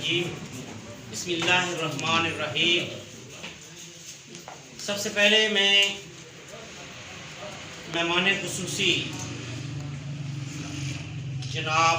रजीम बिस्मिल्लाहिर्रहमानिर्रहीम। सबसे पहले मैं मेहमान खुसूसी जनाब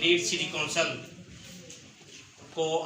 लीड सिटी काउंसिल को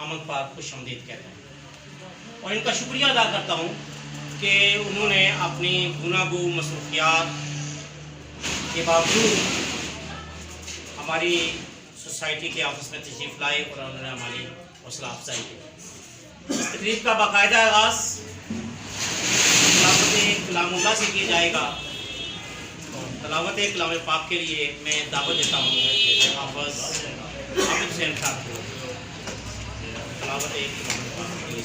आमदीद पर खुश आमदीद कहते हैं और इनका शुक्रिया अदा करता हूँ कि उन्होंने अपनी गुनागो मसरूफियात के बावजूद हमारी सोसाइटी के ऑफिस में तशरीफ़ लाए और उन्होंने हमारी हौसला अफजाई की। इस तकरीब का बाकायदा आगाज़ कलामुल्लाह से किया जाएगा और तलावत कलाम पाक के लिए मैं दावत देता हूँ हाफ़िज़ हुसैन साहब को तलावत कलाम पाक के लिए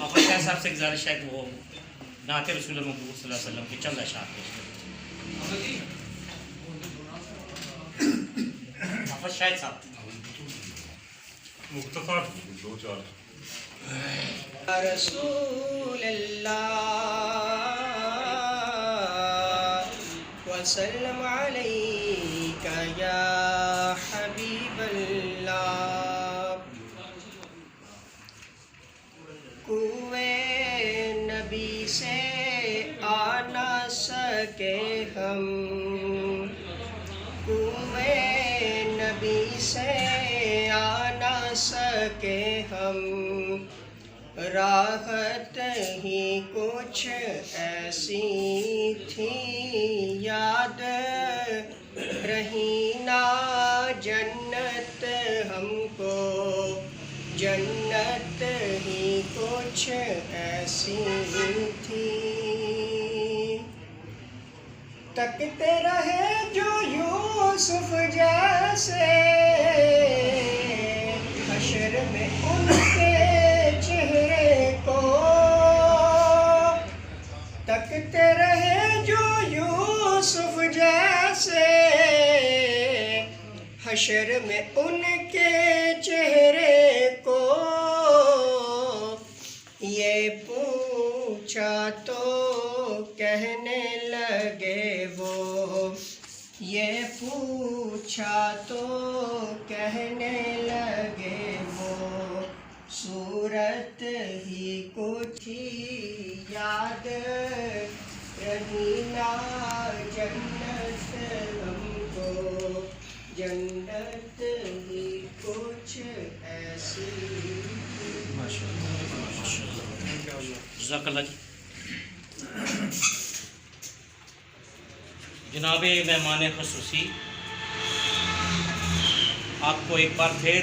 हाफ़िज़ साहब से गुजारिश है कि वो नाते रसूल महबूब सल्लल्लाहु अलैहि वसल्लम के चंद अशआर पेश करें। हाफ़िज़ साहब मुख्तसर दो चार रसूल अल्लाह वसल्लम अलैका या हबीब अल्लाह। कुए नबी से आ ना सके हम, कुए नबी से आ ना सके हम, राहत ही कुछ ऐसी थी याद रही ना जन्नत हमको, जन्नत ही कुछ ऐसी थी। तकते रहे जो यूसुफ जैसे हशर में उनके चेहरे को, तकते रहे जो यूसुफ जैसे हशर में उनके चेहरे को। ये पूछा तो कहने लगे वो, ये पूछा तो कहने लगे वो, सूरत ही कुछ याद रही ना जन्नत हमको, जन्नत ही कुछ ऐसी। जज़ाकल्लाह जी। जनाब मेहमान खुसूसी, आपको एक बार फिर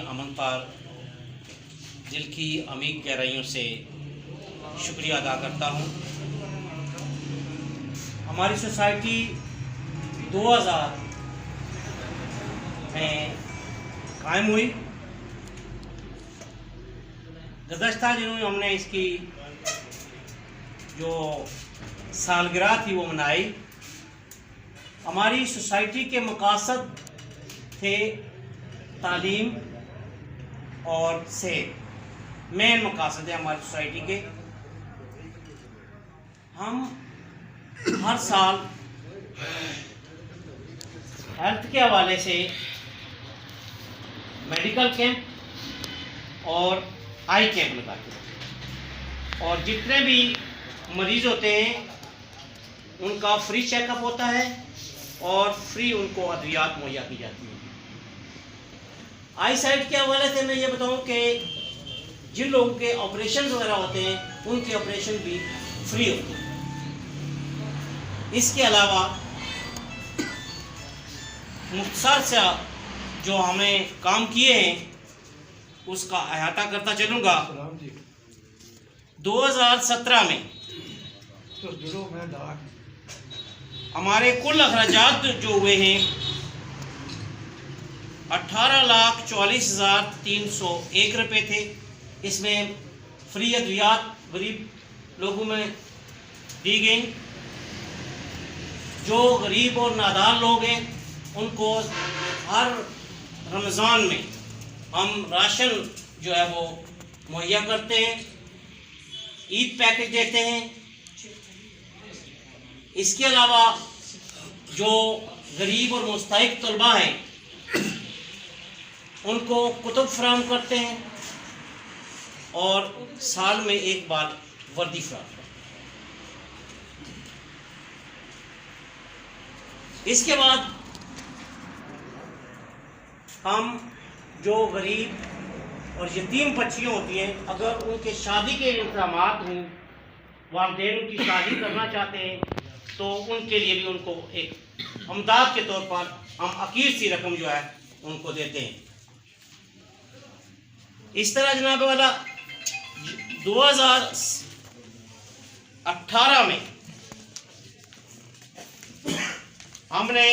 आमदीद पर दिल की अमीर गहराइयों से शुक्रिया अदा करता हूँ। हमारी सोसाइटी 2000 में कायम हुई। गुज़श्ता दिनों में हमने इसकी जो सालगिरह थी वो मनाई। हमारी सोसाइटी के मकासद थे तालीम और सेहत। मेन मकासद है हमारी सोसाइटी के। हम हर साल हेल्थ के हवाले से मेडिकल कैंप और आई कैंप लगाते हैं, और जितने भी मरीज होते हैं उनका फ्री चेकअप होता है और फ्री उनको अद्वियात मुहैया की जाती है। आई साइट के हवाले से मैं ये बताऊं कि जिन लोगों के ऑपरेशन वगैरह होते हैं उनके ऑपरेशन भी फ्री होते हैं। इसके अलावा मुख्तसर से जो हमें काम किए हैं उसका अहाता करता चलूँगा। 2017 में हमारे कुल अखराजात जो हुए हैं 18,44,301 रुपये थे। इसमें फ्री अद्वियात गरीब लोगों में दी गई। जो गरीब और नादार लोग हैं उनको हर रमज़ान में हम राशन जो है वो मुहैया करते हैं, ईद पैकेज देते हैं। इसके अलावा जो गरीब और मुस्तहिक तलबा हैं उनको कुतुब फराहम करते हैं और साल में एक बार वर्दी फराहम करते हैं। इसके बाद हम जो गरीब और यतीम बच्चियाँ होती हैं, अगर उनके शादी के इंतज़ामात हों, वालिदैन उनकी शादी करना चाहते हैं, तो उनके लिए भी उनको एक अमदाद के तौर पर हम अकीर सी रकम जो है उनको देते हैं। इस तरह जनाब वाला 2018 में हमने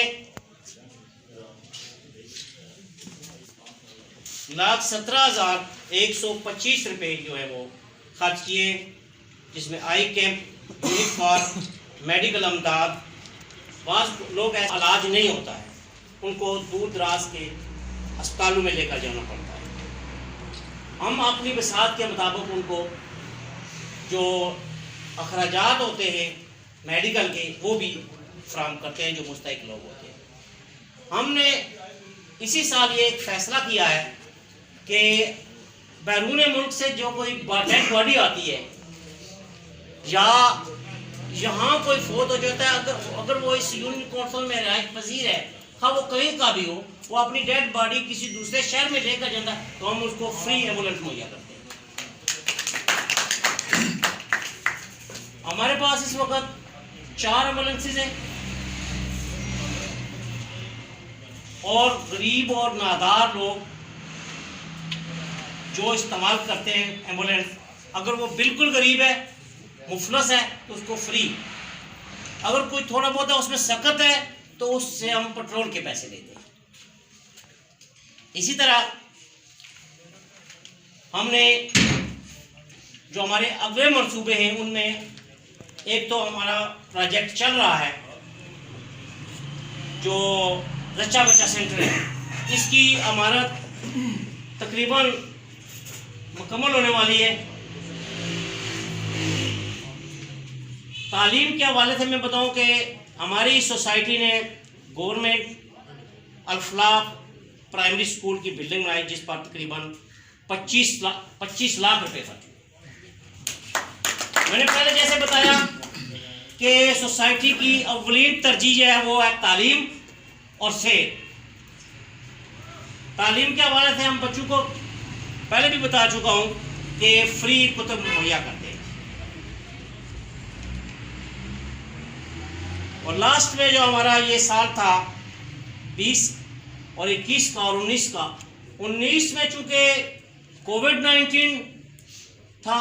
1,17,125 रुपये जो है वो खर्च किए, जिसमें आई कैंप, यूनिफॉर्म, मेडिकल अमदाद। बाज़ लोग ऐसा इलाज नहीं होता है, उनको दूर दराज के अस्पतालों में लेकर जाना पड़ता है। हम अपनी बसात के मुताबिक उनको जो अखराजात होते हैं मेडिकल के वो भी फराहम करते हैं जो मुस्तहिक लोग होते हैं। हमने इसी साल ये एक फ़ैसला किया है कि बैरून मुल्क से जो कोई डेड बॉडी आती है या यहाँ कोई फोत हो जाता है, अगर वो इस यूनियन काउंसिल में रिहाइश पजीर है, हाँ वो कहीं का भी हो, वो अपनी डेड बॉडी किसी दूसरे शहर में लेकर जाता है तो हम उसको फ्री एम्बुलेंस मुहैया करते हैं। हमारे पास इस वक्त 4 एम्बुलेंसेज हैं और गरीब और नादार लोग जो इस्तेमाल करते हैं एम्बुलेंस, अगर वो बिल्कुल गरीब है, मुफलस है, तो उसको फ्री। अगर कोई थोड़ा बहुत है उसमें सख्त है तो उससे हम पेट्रोल के पैसे लेते हैं। इसी तरह हमने जो हमारे अगले मंसूबे हैं उनमें एक तो हमारा प्रोजेक्ट चल रहा है जो रचा बचा सेंटर है, इसकी इमारत तकरीबन मुकम्मल होने वाली है। तालीम के हवाले से मैं बताऊं कि हमारी सोसाइटी ने गवर्नमेंट अलफलाह प्राइमरी स्कूल की बिल्डिंग बनाई जिस पर तकरीबन 25 लाख रुपए खर्च। मैंने पहले जैसे बताया कि सोसाइटी की अव्वलीन तरजीह है वो है तालीम और सेहत। तालीम के हवाले से हम बच्चों को पहले भी बता चुका हूँ कि फ्री कुतुब मुहैया करते हैं। और लास्ट में जो हमारा ये साल था 20 और 21 का और 19 का, 19 में चूँकि कोविड-19 था,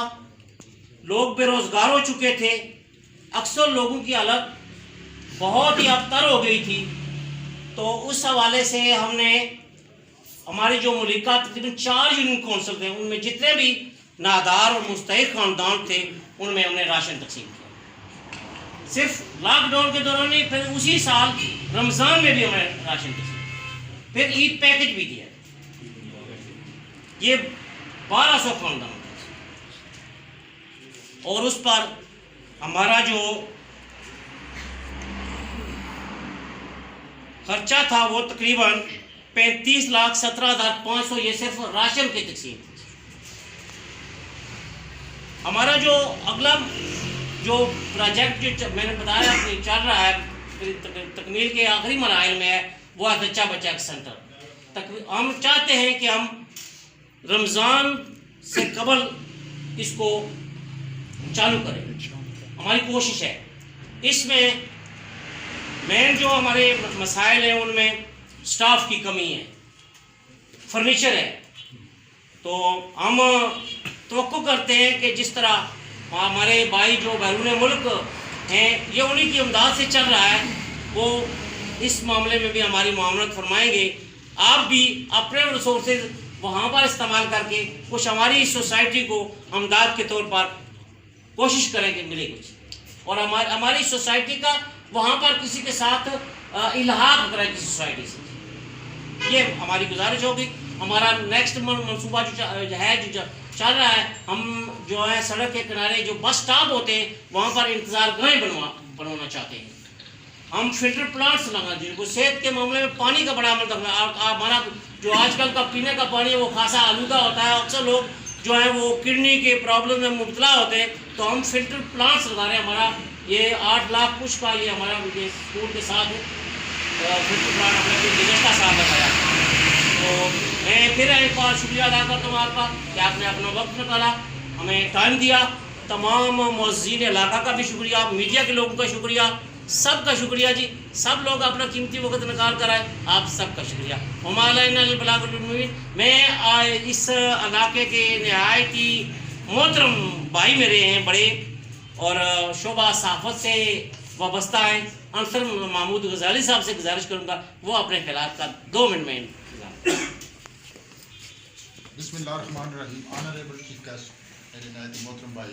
लोग बेरोज़गार हो चुके थे, अक्सर लोगों की हालत बहुत ही अबतर हो गई थी, तो उस हवाले से हमने हमारे जो मुल्का तकरीबन 4 यूनियन काउंसिल थे उनमें जितने भी नादार और मुस्तहिक ख़ानदान थे उनमें हमने राशन तकसीम किया। सिर्फ लॉकडाउन के दौरान नहीं, फिर उसी साल रमज़ान में भी हमने राशन तकसीम, फिर ईद पैकेज भी दिया। ये 1200 ख़ानदान थे। और उस पर हमारा जो खर्चा था वो तकरीबन 35,17,500, ये सिर्फ राशन की तकसीम थी। हमारा जो अगला जो प्रोजेक्ट जो मैंने बताया चल रहा है, तकमील के आखिरी मराहिल में है, वो है बच्चा बच्चा सेंटर। हम चाहते हैं कि हम रमज़ान से कबल इसको चालू करें, हमारी कोशिश है। इसमें मेन जो हमारे मसाइल हैं उनमें स्टाफ की कमी है, फर्नीचर है। तो हम तवक्को करते हैं कि जिस तरह हमारे भाई जो बैरून मुल्क हैं, ये उन्हीं की इमदाद से चल रहा है, वो इस मामले में भी हमारी मुआवनत फरमाएंगे। आप भी अपने रिसोर्सेज वहाँ पर इस्तेमाल करके कुछ हमारी सोसाइटी को अमदाद के तौर पर कोशिश करें कि मिले कुछ, और हमारी सोसाइटी का वहाँ पर किसी के साथ इल्हाक करें किसी सोसाइटी से, ये हमारी गुजारिश होगी। हमारा नेक्स्ट मनसूबा जो है जो चल रहा है, हम जो है सड़क के किनारे जो बस स्टॉप होते हैं वहाँ पर इंतज़ार गाहें बनवाना चाहते हैं। हम फिल्टर प्लांट्स लगा, जिनको सेहत के मामले में पानी का बड़ा अमल रखना। हमारा जो आजकल का पीने का पानी है वो खासा आलूदा होता है, अक्सर लोग जो है वो किडनी के प्रॉब्लम में मुब्तला होते हैं। तो हम फिल्टर प्लांट्स लगा रहे हैं। हमारा ये 8 लाख कुछ का ये हमारा ये स्कूल के साथ फिल्टर प्लांट हमने गुज़श्ता साल लगाया। तो मैं फिर एक बार शुक्रिया अदा करता हूँ आपका कि आपने अपना वक्त निकाला, हमें टाइम दिया। तमाम मुअज़्ज़िन इलाका का भी शुक्रिया, मीडिया के लोगों का शुक्रिया, सब का शुक्रिया जी। सब लोग अपना कीमती वक्त निकाल कर आए, आप सब का शुक्रिया। मैं इस इलाके के नहायत ही मोहतरम भाई मेरे हैं बड़े, और शोबा सहाफ़त से वाबस्ता हैं, अंसर महमूद गजाली साहब से गुजारिश करूँगा वो अपने ख्यालात का 2 मिनट में। बिस्मिल्लाहिर्रहमानिर्रहीम। ऑनरेबल चीफ गेस्ट मेरे नहायत मोहतरम भाई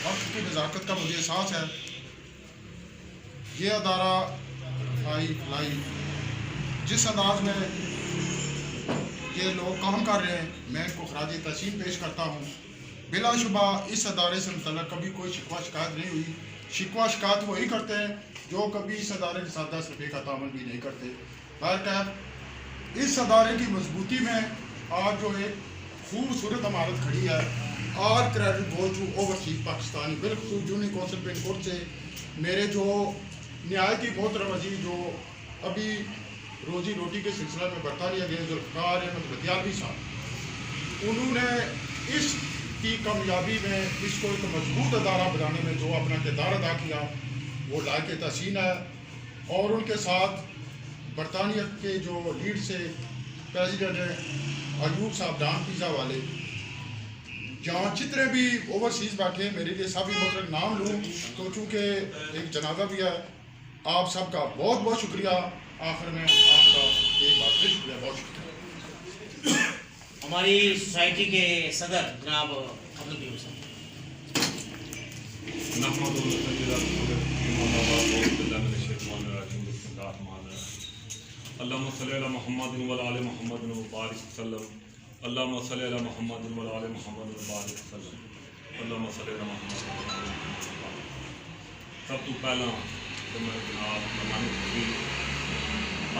वक्त की नज़ाकत का मुझे एहसास है। ये अदारा फलाई जिस अंदाज में ये लोग काम कर रहे हैं, मैं इनको खराज तहसीन पेश करता हूँ। बिलाशुबा इस अदारे से मुतल्लक़ कभी कोई शिकवा शिकायत नहीं हुई। शिकवा शिकायत वही करते हैं जो कभी इस अदारे के साथ 10 रुपये का तामन भी नहीं करते। बहरकैफ इस अदारे की मजबूती में आज जो एक खूबसूरत इमारत खड़ी है, और credit go to overseas Pakistani, बिल्कुल जूनियर कौंसिल पिन कोर्ट से मेरे जो नहायती मोहतरम अजीज जो अभी रोजी रोटी के सिलसिले में बरतानिया गए जुल्फ़िकार अहमद बदियालवी साहब, उन्होंने इसकी कामयाबी में इसको एक मजबूत अदारा बनाने में जो अपना किरदार अदा किया वो लायक तहसीन है। और उनके साथ बरतानिया के जो लीड से प्रेसिडेंट हैं अयूब साहब डान पिज़्ज़ा वाले, जहाँ जितने भी ओवरसीज़ बैठे मेरे लिए सभी मतलब नाम लूँ तो चूँकि एक जनाजा भी है, आप सबका बहुत बहुत शुक्रिया। आखिर में आपका एक बार फिर शुक्रिया, बहुत शुक्रिया। हमारी सोसाइटी के सदर जनाब अब्दुल साहब। अल्लाहुम्मा सल्ली अला मुहम्मद व आले मुहम्मद व बारिक वसल्लम। अल्लाहुम्मा सल्ली अला मुहम्मद व आले मुहम्मद व बारिक वसल्लम। अल्लाहुम्मा सल्ली अला मुहम्मद। सब तो पहला तो मैं जनाब मनानी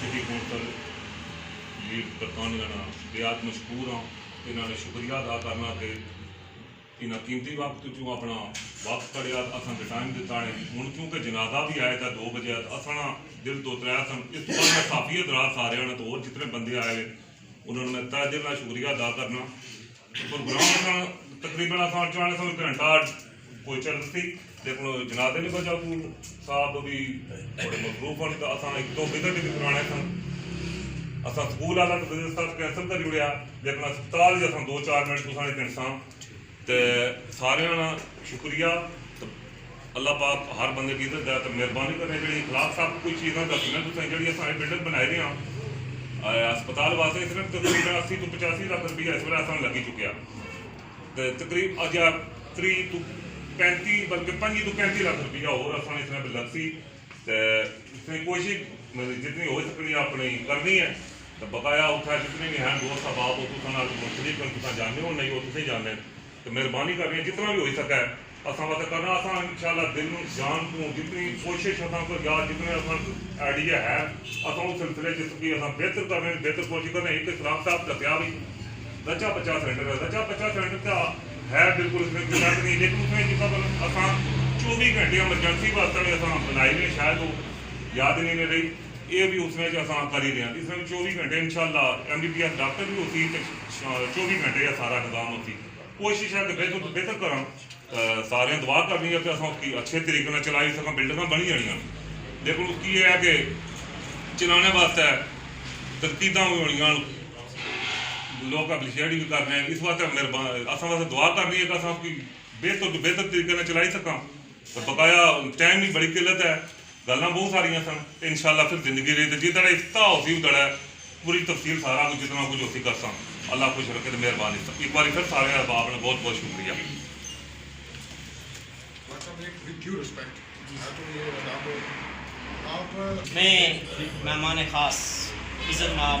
सिटी कौंसल लीड बरतानिया बेहद मशहूर हाँ। इन्होंने शुक्रिया अदा करना कि इन्हें कीमती वक्त चो अपना वक्त कड़िया, असन टाइम दिता है। हूँ क्योंकि जनाजा भी आया था 2 बजे, असना दिल तो त्रै सन। इस तो बाद मैं काफ़ी रात सारे ने तो और जितने बंदे आए उन्होंने मैं तय दिल शुक्रिया अदा करना। प्रोग्राम तकरीबन अस 40 घंटा कोई चल सी, लेकिन जनाजे की वजह को साहब भी बड़े मसरूफ होने तो असा 1-2 विजिट भी कराने सन। असा स्कूल वाला तो विजिट सब कैंसल कर जुड़िया, लेकिन अस्पताल जैसा 2-4 मिनट तुसा दिन सा तो सारे शुक्रिया। तो अल्लाह पाक हर बंदे की इज्जत दे। तो मेहरबानी करें जी खिलाफ साहब कोई चीज़ा दसियां तुसें जी असें बिल्डिंग बनाई रहे हैं अस्पताल वास्ते, सिर्फ तकरीबन 80 तो 85 लाख रुपया इस वेले असें लगी चुकिया। तो तकरीब अज 30 तो 35 बल्कि 25 तो 35 लाख रुपया और असें इसमें लग सी। तो इसमें कोशिश जितनी हो सकनी अपनी करनी है। तो बकाया उत्थै जितने भी हैं दोस्त अहबाब वो तुसां नाल मुख्तलिफ तुसां जानने हो नहीं वो तुसें जानने तो मेहरबानी करनी जितना भी हो सके असां वास्ते करना असां इंशाअल्लाह दिल नूं जान तूं जितनी कोशिश असां को या जितने असां आइडिया है असां उस सिलसिले च कि असां बेहतर करने बेहतर कोशिश करने एक इस्लाम साहब दस्या भी रचा बच्चा सेंटर है रचा बच्चा सेंटर का है बिल्कुल इसमें कोई शक नहीं लेकिन उसमें जितना असां 24 घंटे एमरजेंसी वास्ते असां बनाई हुई शायद वो याद नहीं रही ये भी उसमें जो असां कर ही रहे हैं इसमें 24 घंटे इंशाअल्लाह MBBS डॉक्टर भी होती 24 घंटे का सारा निज़ाम होती कोशिश है कि बेहतर तो बेहतर करा सारे दुआ करनी है कि असां उसकी अच्छे तरीके से चलाई सकां बिल्डिंगां बनी जानियां लेकिन उसकी ये है कि चलाने वास्ते तरकीदां भी होनियां लोग अप्रिशिएट भी करने इस वास्ते मेहरबान असां वास्ते दुआ करनी है कि असां उसकी बेहतर तो बेहतर तरीके से चलाई सकां तो बकाया टाइम की बड़ी किल्लत है गल्लां बहुत सारियां सन इंशाअल्लाह फिर जिंदगी रही तो जितना इफ्ता होती उधड़ा पूरी तफसील सारा कुछ जितना कुछ होती कर अल्लाह खुश रखे तो मेहरबानी एक बार फिर सारे अहबाब ने बहुत बहुत शुक्रिया मैं मेहमान ख़ास इज़्ज़त माब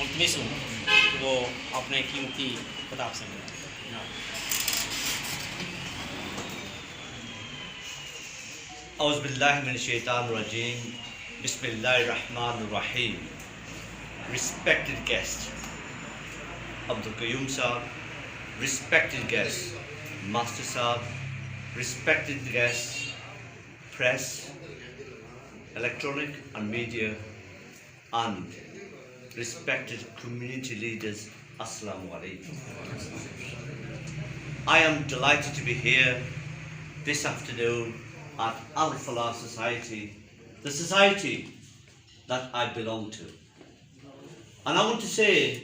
मुल्तमिस हूँ वो अपने कीमती किताब से मिला औज़ु बिल्लाहि मिनश शैतानिर रजीम बिस्मिल्लाहिर रहमानिर रहीम Respected guest Abdul Qayyum Sahab, respected guest Master Sahab, respected guests press, electronic and media and respected community leaders, Assalamu alaikum. I am delighted to be here this afternoon at Al-Falah Society, the society that I belong to. And I want to say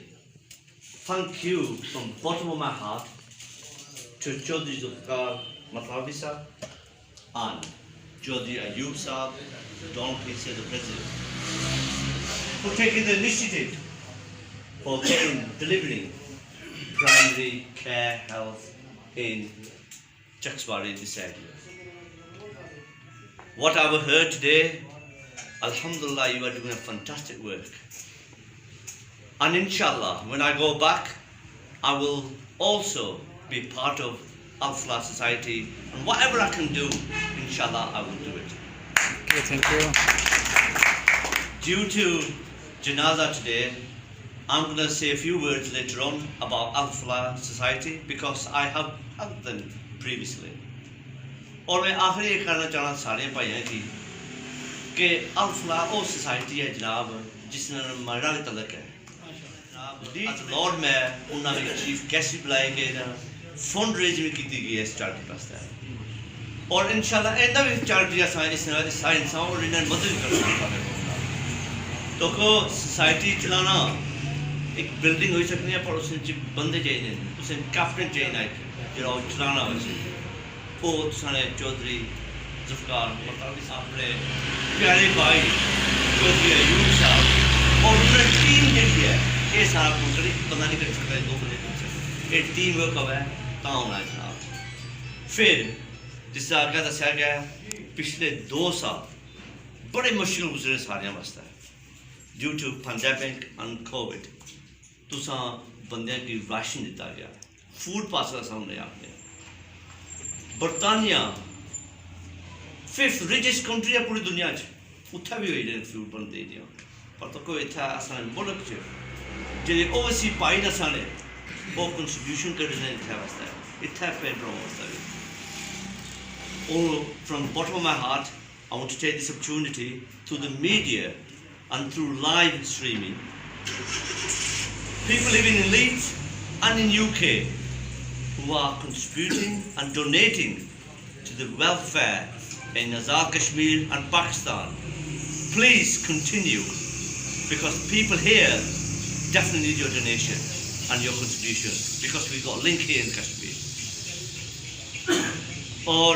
thank you from the bottom of my heart to Chaudhry Zulfikar Matlawi Sahab and Chaudhry Ayub Sahab, Don Pisa, the President, for taking the initiative for delivering primary care health in Chaksovari, this area. What I've heard today, Alhamdulillah, you are doing a fantastic work. And inshallah, when I go back, I will also be part of Al-Falah Society, and whatever I can do, inshallah, I will do it. Okay, thank you. Due to Janaza today, I'm going to say a few words later on about Al-Falah Society because I have them previously. और मैं आखिरी ये कहना चाहना सारे भाइयों की कि अल-फलाह वो सोसाइटी है जनाब जिसने मेरा भी तलक है जनाब लॉर्ड में उन्होंने चीफ गेस्ट भी बुलाए गए ना फंड रेज भी की गई है चैरिटी वास्ते और इंशाल्लाह इंदा भी चैरिटी साइंस और इन्हें मदद कर सकता है तो को सोसाइटी चलाना एक बिल्डिंग हो सकती है पर उसमें बंदे चाहिए उसे कैप्टन चाहिए जो चलाना वैसे वो सारे चौधरी जुल्फिकार मतलबी साहब ने प्यारे भाई चौधरी अयूब साहब और उन्होंने टीम जी है ये सारा कुछ पता नहीं कर सकता दो बंदे कर सकते ये टीम वर्क है कहाँ होना है जनाब फिर जिससे आगे दसिया गया पिछले 2 साल बड़े मुश्किल गुजरे सारे वास्ते due to pandemic and Covid तुसा बंदे की राशन दिता गया फूड पार्सल सामने आपने बरतानिया 5th richest country है पूरी दुनिया उत्थे भी हुई फूड बनते दिया पर तो कोई इतना आसान मुल्क जो ओवरसी पाई ना साने वो कंट्रीब्यूशन कर रहे हैं वास्ते इतना पेड़ वास्ते और from the bottom of my heart I want to take this opportunity through the media and through live streaming people living in Leeds and in UK who are contributing and donating to the welfare in Azad Kashmir and Pakistan. Please continue because people here definitely need your donation and your contribution because we've got a link here in Kashmir. और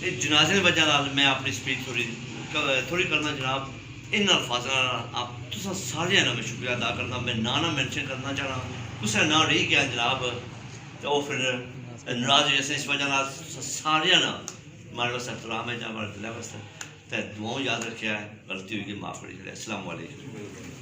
इस जनाजे की वजह मैं अपनी speech थोड़ी करना जनाब इन अल्फाज आप तुसा सारे ना मैं शुक्रिया अदा करना मैं ना मेंशन करना चाहना कुछ ना रही गया जनाब तो फिर नाराज जैसे इस वजह सारे ना हमारे वास्ते एहतराम है हमारे दिल वास्ते तो दुआओं याद रखे है, गलती हुई माफ़ करी। अस्सलाम वालेकुम।